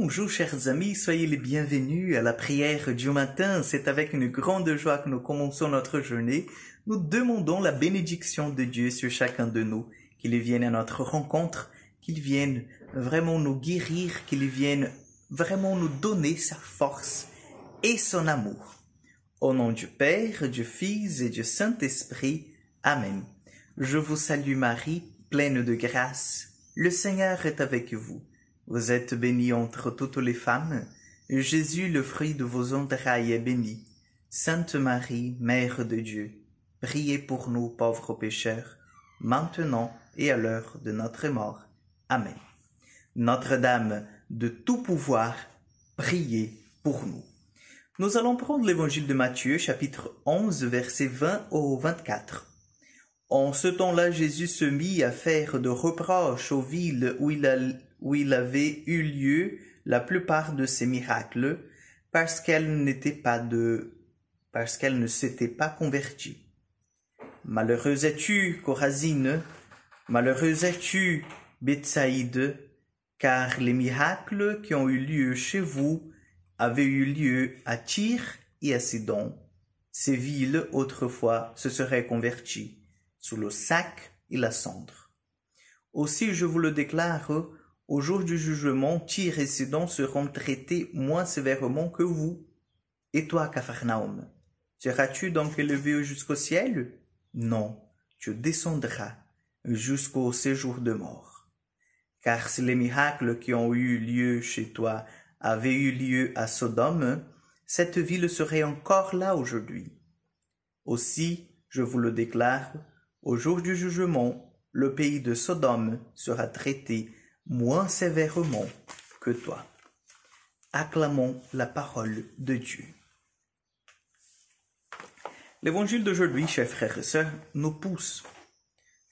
Bonjour chers amis, soyez les bienvenus à la prière du matin. C'est avec une grande joie que nous commençons notre journée. Nous demandons la bénédiction de Dieu sur chacun de nous, qu'il vienne à notre rencontre, qu'il vienne vraiment nous guérir, qu'il vienne vraiment nous donner sa force et son amour. Au nom du Père, du Fils et du Saint-Esprit. Amen. Je vous salue Marie, pleine de grâce. Le Seigneur est avec vous. Vous êtes bénie entre toutes les femmes. Jésus, le fruit de vos entrailles, est béni. Sainte Marie, Mère de Dieu, priez pour nous pauvres pécheurs, maintenant et à l'heure de notre mort. Amen. Notre-Dame de tout pouvoir, priez pour nous. Nous allons prendre l'évangile de Matthieu, chapitre 11, versets 20 au 24. En ce temps-là, Jésus se mit à faire de reproches aux villes où il avait eu lieu la plupart de ses miracles, parce qu'elles ne s'étaient pas converties. Malheureuse es-tu, Chorazine, malheureuse es-tu, Bethsaïde, car les miracles qui ont eu lieu chez vous avaient eu lieu à Tyr et à Sidon. Ces villes, autrefois, se seraient converties sous le sac et la cendre. Aussi, je vous le déclare, au jour du jugement, Tyr et Sidon seront traités moins sévèrement que vous. Et toi, Capharnaüm, seras-tu donc élevé jusqu'au ciel? Non, tu descendras jusqu'au séjour de mort. Car si les miracles qui ont eu lieu chez toi avaient eu lieu à Sodome, cette ville serait encore là aujourd'hui. Aussi, je vous le déclare, au jour du jugement, le pays de Sodome sera traité moins sévèrement que toi. Acclamons la parole de Dieu. L'évangile d'aujourd'hui, chers frères et sœurs, nous pousse,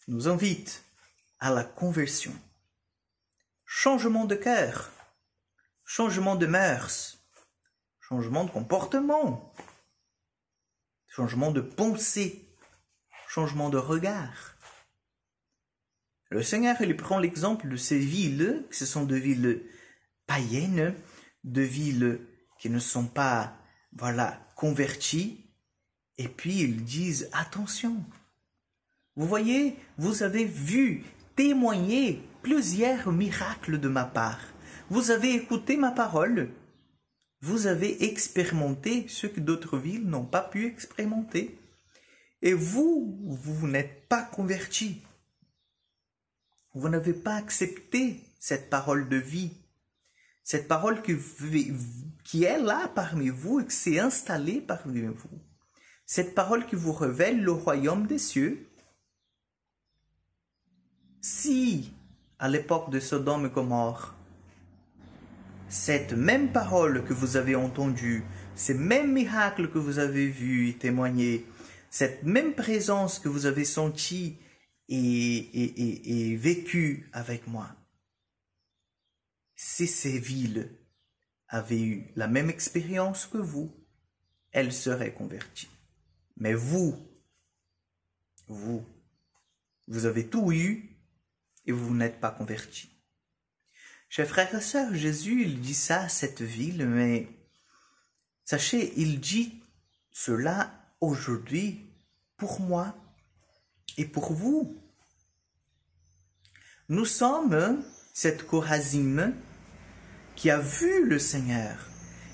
nous invite à la conversion. Changement de cœur, changement de mœurs, changement de comportement, changement de pensée, changement de regard. Le Seigneur, il prend l'exemple de ces villes, que ce sont des villes païennes, de villes qui ne sont pas, converties, et puis ils disent, attention, vous voyez, vous avez vu témoigner plusieurs miracles de ma part. Vous avez écouté ma parole. Vous avez expérimenté ce que d'autres villes n'ont pas pu expérimenter. Et vous n'êtes pas convertis. Vous n'avez pas accepté cette parole de vie. Cette parole qui est là parmi vous et qui s'est installée parmi vous. Cette parole qui vous révèle le royaume des cieux. Si, à l'époque de Sodome et Gomorrhe, cette même parole que vous avez entendue, ces mêmes miracles que vous avez vus et témoignés, cette même présence que vous avez sentie et vécue avec moi, si ces villes avaient eu la même expérience que vous, elles seraient converties. Mais vous avez tout eu et vous n'êtes pas convertis. Chers frères et sœurs, Jésus, il dit ça à cette ville, mais sachez, il dit cela aujourd'hui pour moi et pour vous. Nous sommes cette Chorazine qui a vu le Seigneur,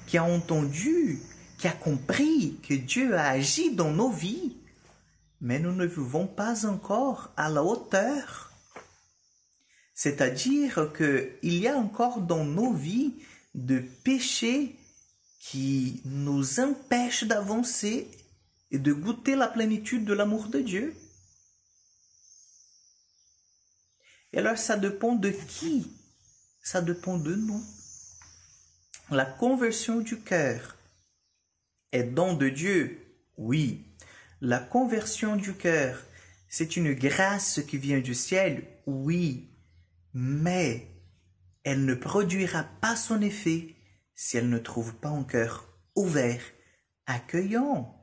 qui a entendu, qui a compris que Dieu a agi dans nos vies, mais nous ne vivons pas encore à la hauteur. C'est-à-dire qu'il y a encore dans nos vies de péchés qui nous empêchent d'avancer et de goûter la plénitude de l'amour de Dieu. Et alors ça dépend de qui? Ça dépend de nous. La conversion du cœur est don de Dieu, oui. La conversion du cœur, c'est une grâce qui vient du ciel, oui. Mais elle ne produira pas son effet si elle ne trouve pas un cœur ouvert, accueillant.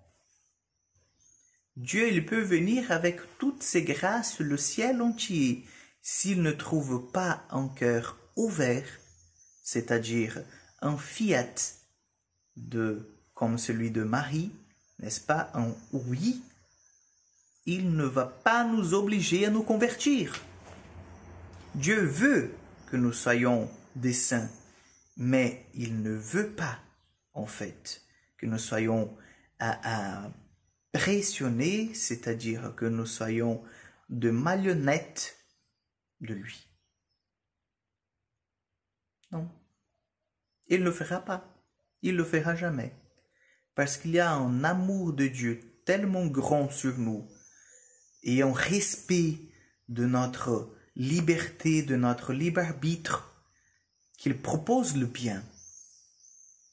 Dieu, il peut venir avec toutes ses grâces, le ciel entier. S'il ne trouve pas un cœur ouvert, c'est-à-dire un fiat comme celui de Marie, n'est-ce pas, un oui, il ne va pas nous obliger à nous convertir. Dieu veut que nous soyons des saints, mais il ne veut pas, en fait, que nous soyons à pressionner, c'est-à-dire que nous soyons de marionnettes de lui. Non. Il ne le fera pas. Il ne le fera jamais. Parce qu'il y a un amour de Dieu tellement grand sur nous et un respect de notre liberté, de notre libre arbitre, qu'il propose le bien.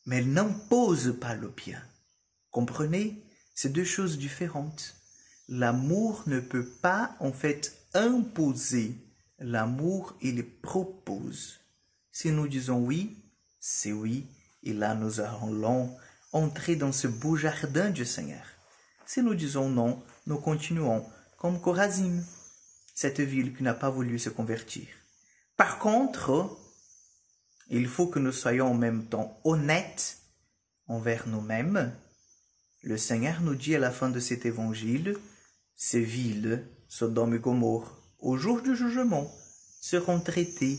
Mais il n'impose pas le bien. Comprenez? C'est deux choses différentes. L'amour ne peut pas, en fait, imposer. L'amour, il propose. Si nous disons oui, c'est oui, et là nous allons entrer dans ce beau jardin du Seigneur. Si nous disons non, nous continuons, comme Chorazim, cette ville qui n'a pas voulu se convertir. Par contre, il faut que nous soyons en même temps honnêtes envers nous-mêmes. Le Seigneur nous dit à la fin de cet évangile, ces villes, Sodome et Gomorrhe, au jour du jugement, seront traitées,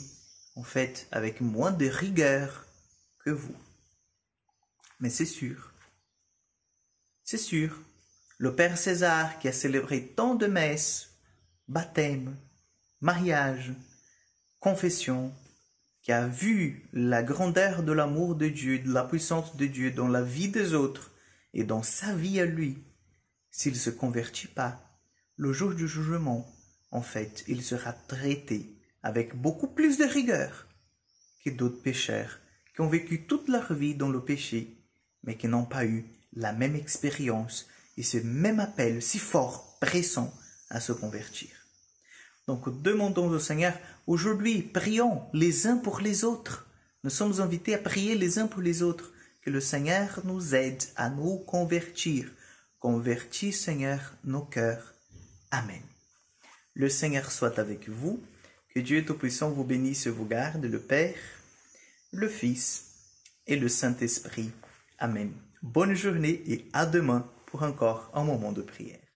en fait, avec moins de rigueur que vous. Mais c'est sûr, le Père César qui a célébré tant de messes, baptême, mariage, confession, qui a vu la grandeur de l'amour de Dieu, de la puissance de Dieu dans la vie des autres et dans sa vie à lui, s'il ne se convertit pas, le jour du jugement, en fait, il sera traité avec beaucoup plus de rigueur que d'autres pécheurs qui ont vécu toute leur vie dans le péché, mais qui n'ont pas eu la même expérience et ce même appel si fort, pressant à se convertir. Donc demandons au Seigneur, aujourd'hui, prions les uns pour les autres. Nous sommes invités à prier les uns pour les autres, que le Seigneur nous aide à nous convertir. Convertis, Seigneur, nos cœurs. Amen. Le Seigneur soit avec vous, que Dieu Tout-Puissant vous bénisse et vous garde, le Père, le Fils et le Saint-Esprit. Amen. Bonne journée et à demain pour encore un moment de prière.